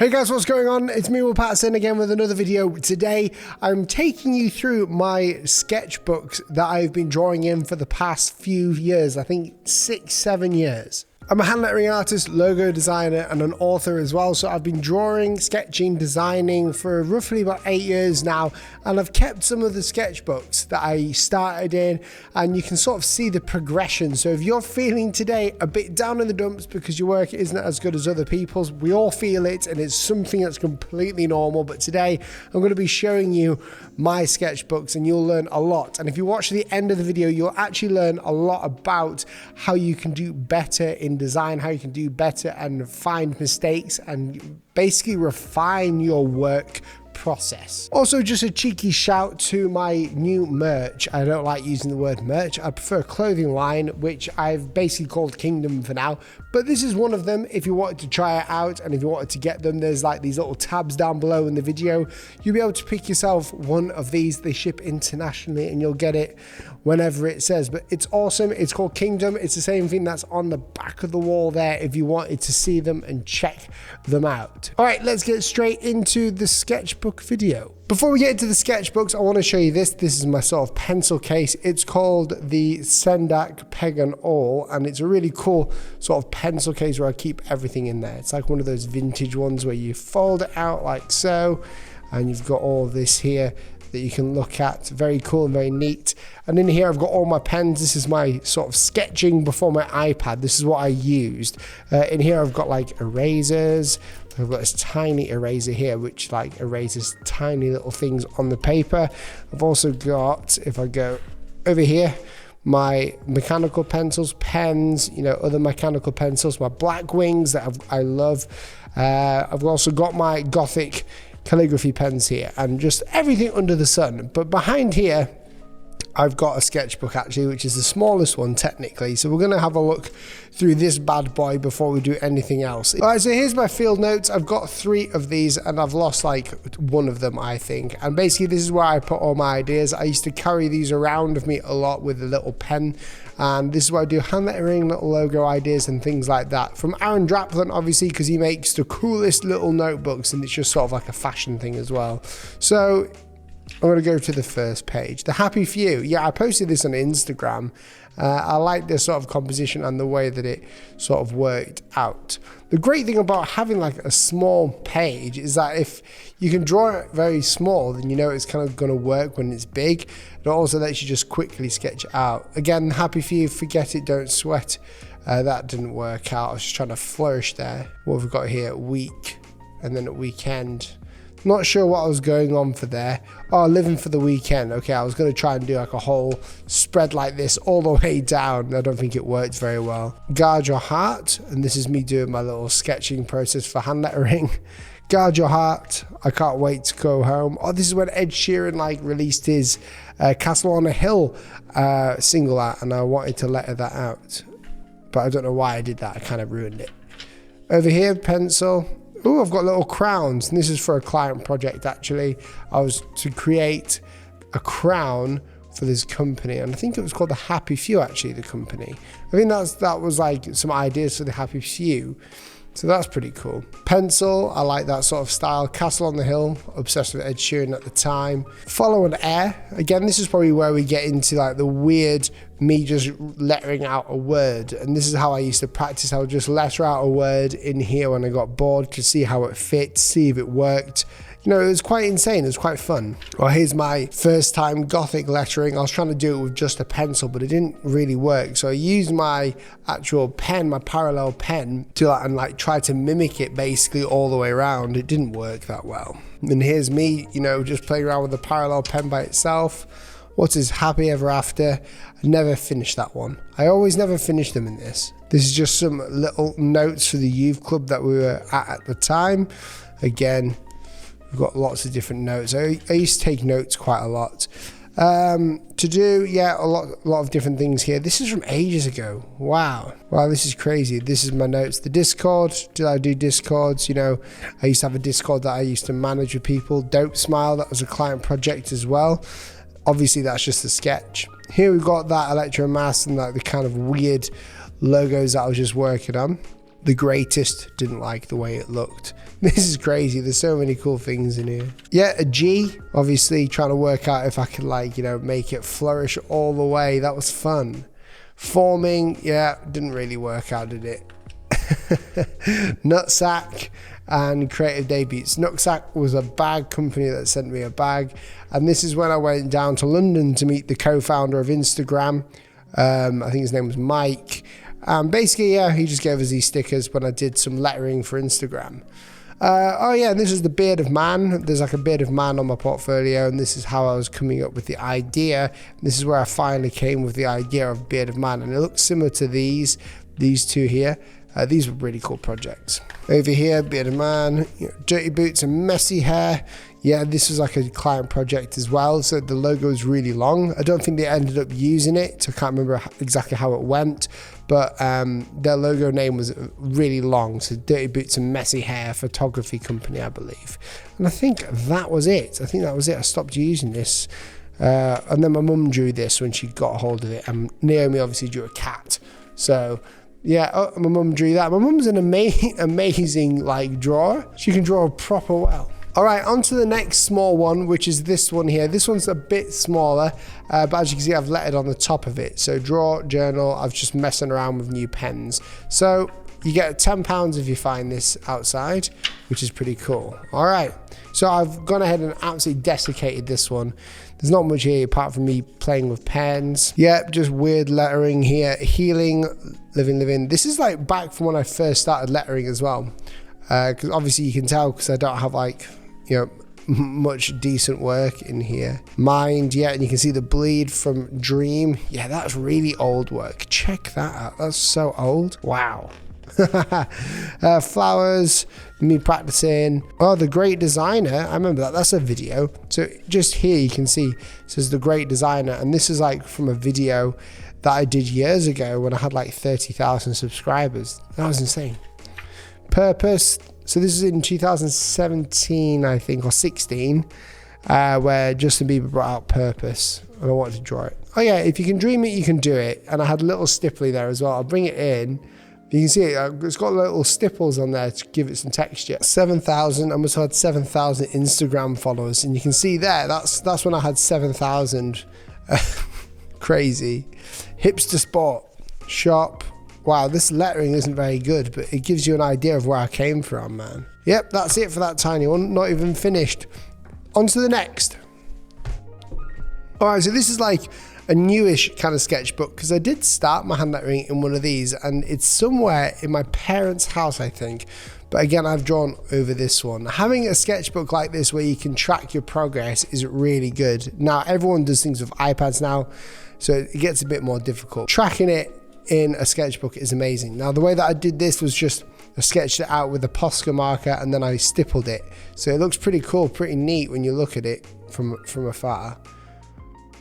Hey guys, what's going on? It's me, Will Patterson, again with another video. Today, I'm taking you through my sketchbooks that I've been drawing in for the past few years. I think 6-7 years. I'm a hand lettering artist, logo designer, and an author as well. So I've been drawing, sketching, designing for roughly about 8 years now. And I've kept some of the sketchbooks that I started in, and you can sort of see the progression. So if you're feeling today a bit down in the dumps because your work isn't as good as other people's, we all feel it, and it's something that's completely normal. But today I'm going to be showing you my sketchbooks, and you'll learn a lot. And if you watch the end of the video, you'll actually learn a lot about how you can do better in design, how you can do better and find mistakes and basically refine your work process. Also, just a cheeky shout to my new merch. I don't like using the word merch. I prefer a clothing line, which I've basically called Kingdom for now, but this is one of them. If you wanted to try it out and if you wanted to get them, there's like these little tabs down below in the video. You'll be able to pick yourself one of these. They ship internationally and you'll get it whenever it says, but it's awesome. It's called Kingdom. It's the same thing that's on the back of the wall there if you wanted to see them and check them out. All right, let's get straight into the sketchbook video. Before we get into the sketchbooks, I want to show you this. This is my sort of pencil case. It's called the Sendak Peg and All, and it's a really cool sort of pencil case where I keep everything in there. It's like one of those vintage ones where you fold it out like so, and you've got all of this here that you can look at. Very cool and very neat. And in here I've got all my pens. This is my sort of sketching before my iPad. This is what I used. In here I've got like erasers. I've got this tiny eraser here which like erases tiny little things on the paper. I've also got, if I go over here, my mechanical pencils, pens, you know, other mechanical pencils, my black wings that I love. I've also got my Gothic calligraphy pens here and just everything under the sun. But behind here I've got a sketchbook actually, which is the smallest one technically, so we're going to have a look through this bad boy before we do anything else. All right, so here's my field notes. I've got 3 of these and I've lost like one of them, I think, and basically this is where I put all my ideas. I used to carry these around with me a lot with a little pen, and this is where I do hand lettering, little logo ideas and things like that. From Aaron Draplin, obviously, because he makes the coolest little notebooks and it's just sort of like a fashion thing as well. So I'm going to go to the first page. The Happy Few. Yeah, I posted this on Instagram. I like this sort of composition and the way that it sort of worked out. The great thing about having like a small page is that if you can draw it very small, then you know it's kind of going to work when it's big. It also lets you just quickly sketch it out. Again, Happy Few, forget it, don't sweat. That didn't work out. I was just trying to flourish there. What have we got here? Week, and then at weekend. Not sure what I was going on for there. Oh, living for the weekend. Okay, I was going to try and do like a whole spread like this all the way down. I don't think it worked very well. Guard your heart. And this is me doing my little sketching process for hand lettering. Guard your heart. I can't wait to go home. Oh, this is when Ed Sheeran like released his Castle on a Hill single out, and I wanted to letter that out. But I don't know why I did that. I kind of ruined it. Over here, pencil. Oh, I've got little crowns, and this is for a client project actually. I was to create a crown for this company, and I think it was called the Happy Few actually, the company. I think that was like some ideas for the Happy Few. So that's pretty cool. Pencil, I like that sort of style. Castle on the Hill, obsessed with Ed Sheeran at the time. Follow and Air. Again, this is probably where we get into like the weird me just lettering out a word. And this is how I used to practice. I would just letter out a word in here when I got bored to see how it fit, see if it worked. You know, it was quite insane. It was quite fun. Well, here's my first time Gothic lettering. I was trying to do it with just a pencil, but it didn't really work. So I used my actual pen, my parallel pen, to like try to mimic it basically all the way around. It didn't work that well. And here's me, you know, just playing around with the parallel pen by itself. What is Happy Ever After? I never finished that one. I always never finish them in this. This is just some little notes for the youth club that we were at the time. Again, we've got lots of different notes. I used to take notes quite a lot. To do, yeah, a lot of different things here. This is from ages ago. Wow, this is crazy. This is my notes. The Discord, did I do Discords? You know, I used to have a Discord that I used to manage with people. Dope Smile, that was a client project as well. Obviously, that's just a sketch. Here we've got that Electromass and like the kind of weird logos that I was just working on. The Greatest, didn't like the way it looked. This is crazy. There's so many cool things in here. Yeah, a G. Obviously trying to work out if I could like, you know, make it flourish all the way. That was fun. Forming, yeah, didn't really work out, did it? Nutsack and creative debuts. Nutsack was a bag company that sent me a bag, and this is when I went down to London to meet the co-founder of Instagram. I think his name was Mike. Basically, yeah, he just gave us these stickers when I did some lettering for Instagram. Oh yeah, and this is the beard of man. There's like a beard of man on my portfolio, and this is how I was coming up with the idea. This is where I finally came with the idea of beard of man, and it looks similar to these two here. These were really cool projects. Over here, beard of man, you know, dirty boots and messy hair. Yeah, this was like a client project as well, so the logo is really long. I don't think they ended up using it, so I can't remember exactly how it went, but their logo name was really long, so Dirty Boots and Messy Hair Photography Company, I believe. And I think that was it. I stopped using this. And then my mum drew this when she got a hold of it, and Naomi obviously drew a cat. So yeah, my mum drew that. My mum's an amazing like drawer. She can draw proper well. All right, on to the next small one, which is this one here. This one's a bit smaller, but as you can see, I've lettered on the top of it. So draw, journal, I've just messing around with new pens. So you get £10 if you find this outside, which is pretty cool. All right, so I've gone ahead and absolutely desiccated this one. There's not much here apart from me playing with pens. Yep, just weird lettering here. Healing, living. This is like back from when I first started lettering as well. Because obviously you can tell because I don't have like, you know, much decent work in here. Mind, yeah, and you can see the bleed from Dream. Yeah, that's really old work. Check that out. That's so old. Wow. Flowers, me practicing. Oh, the Great Designer. I remember that. That's a video. So just here you can see it says the Great Designer, and this is like from a video that I did years ago when I had like 30,000 subscribers. That was insane. Purpose. So this is in 2017, I think, or 16, where Justin Bieber brought out Purpose, and I wanted to draw it. Oh yeah, if you can dream it, you can do it. And I had a little stipply there as well. I'll bring it in. You can see it's got little stipples on there to give it some texture. 7,000, I must have had 7,000 Instagram followers, and you can see there, that's when I had 7,000. Crazy. Hipster Sport, shop. Wow, this lettering isn't very good, but it gives you an idea of where I came from, man. Yep, that's it for that tiny one. Not even finished. On to the next. All right, so this is like a newish kind of sketchbook, because I did start my hand lettering in one of these, and it's somewhere in my parents' house, I think. But again, I've drawn over this one. Having a sketchbook like this where you can track your progress is really good. Now, everyone does things with iPads now, so it gets a bit more difficult. Tracking it in a sketchbook is amazing. Now, the way that I did this was just I sketched it out with a Posca marker, and then I stippled it. So it looks pretty cool, pretty neat when you look at it from afar.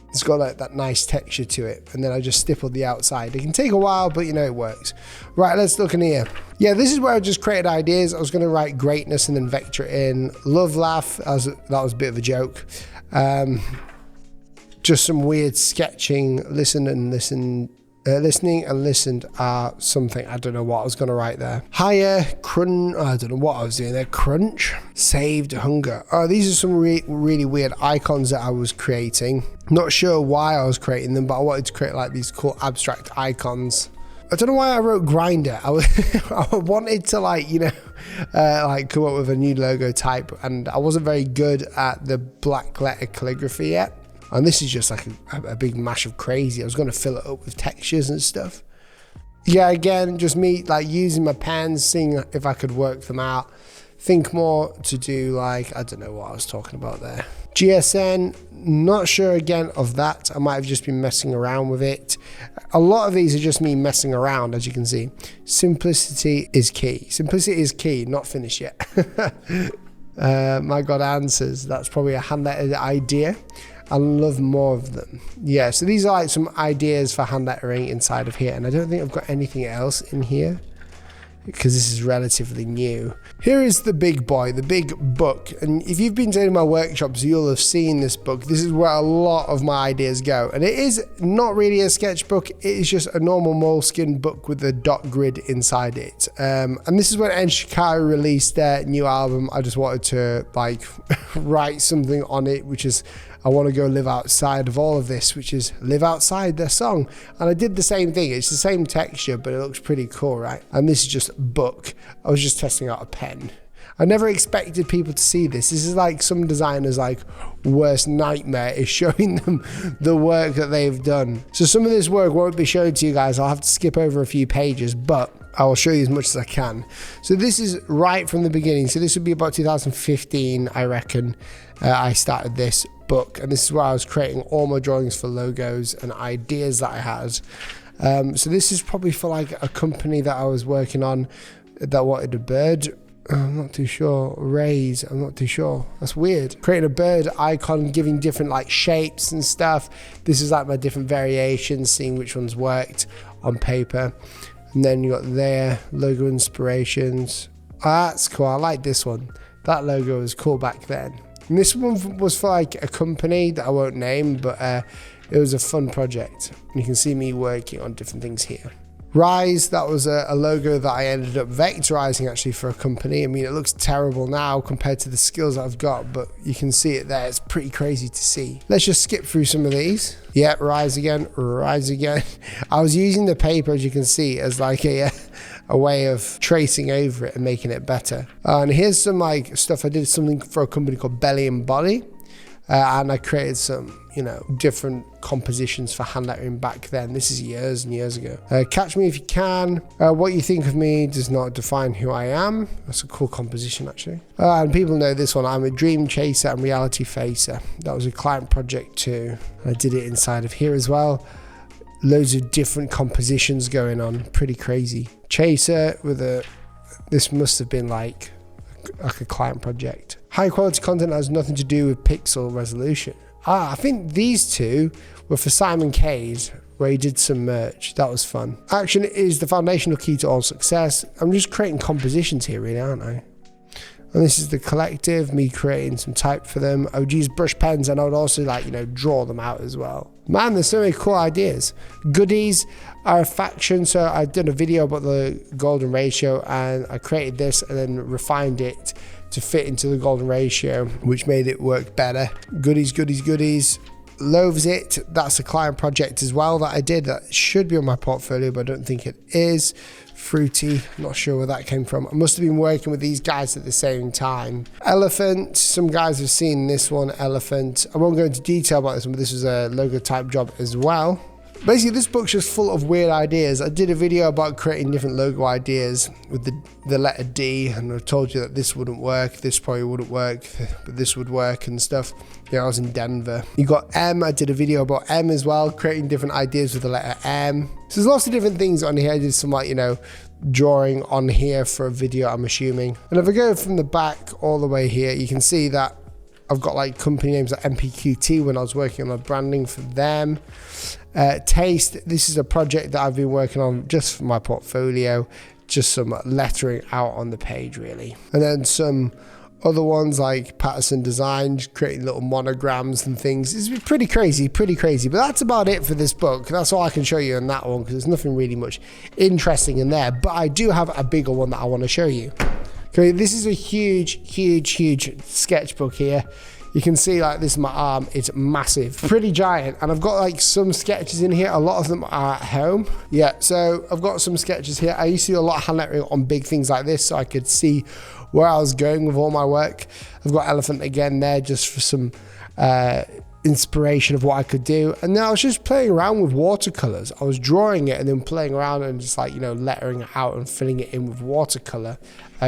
It's got like that nice texture to it, and then I just stippled the outside. It can take a while, but you know it works. Right, let's look in here. Yeah, this is where I just created ideas. I was going to write greatness and then vector it in. Love, laugh, that was a bit of a joke. Just some weird sketching. Listening and listened are something. I don't know what I was going to write there. Higher, crunch. I don't know what I was doing there. Crunch. Saved, hunger. Oh, these are some really weird icons that I was creating. Not sure why I was creating them, but I wanted to create like these cool abstract icons. I don't know why I wrote grinder. I wanted to like, you know, like come up with a new logo type, and I wasn't very good at the black letter calligraphy yet. And this is just like a big mash of crazy. I was going to fill it up with textures and stuff. Yeah, again, just me like using my pens, seeing if I could work them out. Think more to do like, I don't know what I was talking about there. GSN, not sure again of that. I might have just been messing around with it. A lot of these are just me messing around, as you can see. Simplicity is key. Simplicity is key, not finished yet. My God, answers. That's probably a hand-lettered idea. I love more of them. Yeah, so these are like some ideas for hand lettering inside of here, and I don't think I've got anything else in here. because this is relatively new. Here is the big boy, the big book. And if you've been to any of my workshops, you'll have seen this book. This is where a lot of my ideas go. And it is not really a sketchbook. It is just a normal moleskin book with a dot grid inside it. And this is when Shikari released their new album. I just wanted to like write something on it, which is I want to go live outside of all of this, which is live outside their song. And I did the same thing. It's the same texture, but it looks pretty cool, right? And this is just book. I was just testing out a pen. I never expected people to see this. This is like some designers' like worst nightmare is showing them the work that they've done. So some of this work won't be shown to you guys. I'll have to skip over a few pages, but I will show you as much as I can. So this is right from the beginning. So this would be about 2015, I reckon. I started this book, and this is where I was creating all my drawings for logos and ideas that I had. So this is probably for like a company that I was working on that wanted a bird. I'm not too sure. Rays, I'm not too sure. That's weird. Creating a bird icon, giving different like shapes and stuff. This is like my different variations, seeing which ones worked on paper. And then you got their logo inspirations. Oh, that's cool. I like this one. That logo was cool back then. And this one was for like a company that I won't name, but it was a fun project. You can see me working on different things here. Rise, that was a logo that I ended up vectorizing actually for a company. I mean, it looks terrible now compared to the skills that I've got, but you can see it there. It's pretty crazy to see. Let's just skip through some of these. Yeah, rise again, rise again. I was using the paper, as you can see, as like a way of tracing over it and making it better. And here's some like stuff. I did something for a company called Belly and Body. And I created some, you know, different compositions for hand lettering back then. This is years and years ago. Catch Me If You Can. What You Think of Me Does Not Define Who I Am. That's a cool composition, actually. And people know this one. I'm a Dream Chaser and Reality Facer. That was a client project too. I did it inside of here as well. Loads of different compositions going on. Pretty crazy. Chaser with a... This must have been like a client project. High quality content has nothing to do with pixel resolution. I think these two were for Simon K's, where he did some merch. That was fun. Action is the foundational key to all success. I'm just creating compositions here, really, aren't I? And this is the collective, me creating some type for them. I would use brush pens, and I would also like, you know, draw them out as well. Man, there's so many cool ideas. Goodies are a faction. So I did a video about the golden ratio, and I created this and then refined it to fit into the golden ratio, which made it work better. Goodies, goodies, goodies. Loaves It, that's a client project as well that I did. That should be on my portfolio, but I don't think it is. Fruity, not sure where that came from. I must have been working with these guys at the same time. Elephant, some guys have seen this one, Elephant. I won't go into detail about this one, but this was a logo type job as well. Basically, this book's just full of weird ideas. I did a video about creating different logo ideas with the letter D, and I told you that this wouldn't work, this probably wouldn't work, but this would work and stuff. Yeah, I was in Denver. You got M, I did a video about M as well, creating different ideas with the letter M. So there's lots of different things on here. I did some like, you know, drawing on here for a video, I'm assuming. And if I go from the back all the way here, you can see that I've got like company names like MPQT when I was working on the branding for them. Taste, this is a project that I've been working on just for my portfolio, just some lettering out on the page really. And then some other ones like Patterson Design, creating little monograms and things. It's pretty crazy, but that's about it for this book. That's all I can show you in that one, because there's nothing really much interesting in there, but I do have a bigger one that I want to show you. Okay, this is a huge sketchbook here. You can see like this is my arm, it's massive, pretty giant. And I've got like some sketches in here. A lot of them are at home. Yeah, so I've got some sketches here. I used to do a lot of hand lettering on big things like this so I could see where I was going with all my work. I've got Elephant again there just for some inspiration of what I could do. And then I was just playing around with watercolors. I was drawing it and then playing around and just like, you know, lettering it out and filling it in with watercolor.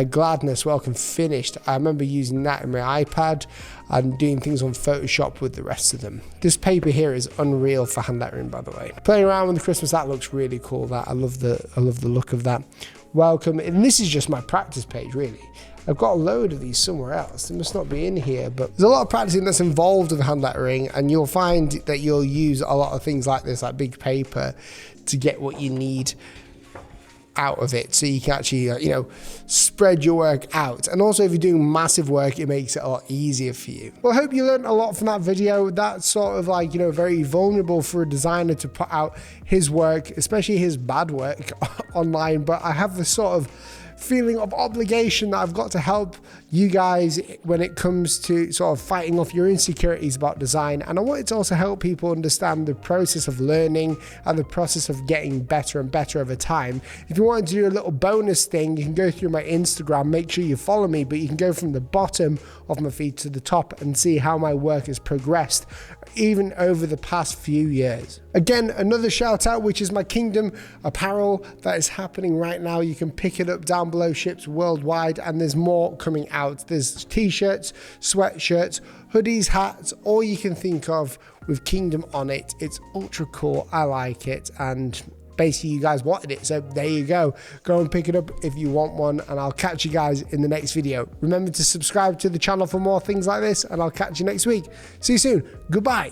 Gladness, Welcome Finished. I remember using that in my iPad and doing things on Photoshop with the rest of them. This paper here is unreal for hand lettering, by the way. Playing around with the Christmas, that looks really cool. That I love the look of that. Welcome, and this is just my practice page really. I've got a load of these somewhere else. They must not be in here, but there's a lot of practicing that's involved with hand lettering, and you'll find that you'll use a lot of things like this, like big paper, to get what you need. out of it, so you can actually spread your work out. And also, if you're doing massive work, it makes it a lot easier for you. Well, I hope you learned a lot from that video. That's sort of like, very vulnerable for a designer to put out his work, especially his bad work online. But I have this sort of feeling of obligation that I've got to help you guys when it comes to sort of fighting off your insecurities about design. And I wanted to also help people understand the process of learning and the process of getting better and better over time. If you wanted to do a little bonus thing, you can go through my Instagram, make sure you follow me, but you can go from the bottom of my feed to the top and see how my work has progressed even over the past few years. Again, another shout out, which is my Kingdom apparel that is happening right now. You can pick it up down below, ships worldwide, and there's more coming out. There's t-shirts, sweatshirts, hoodies, hats, all you can think of with Kingdom on it. It's ultra cool. I like it, and basically you guys wanted it, so there you go. Go and pick it up if you want one, and I'll catch you guys in the next video. Remember to subscribe to the channel for more things like this, and I'll catch you next week. See you soon. Goodbye.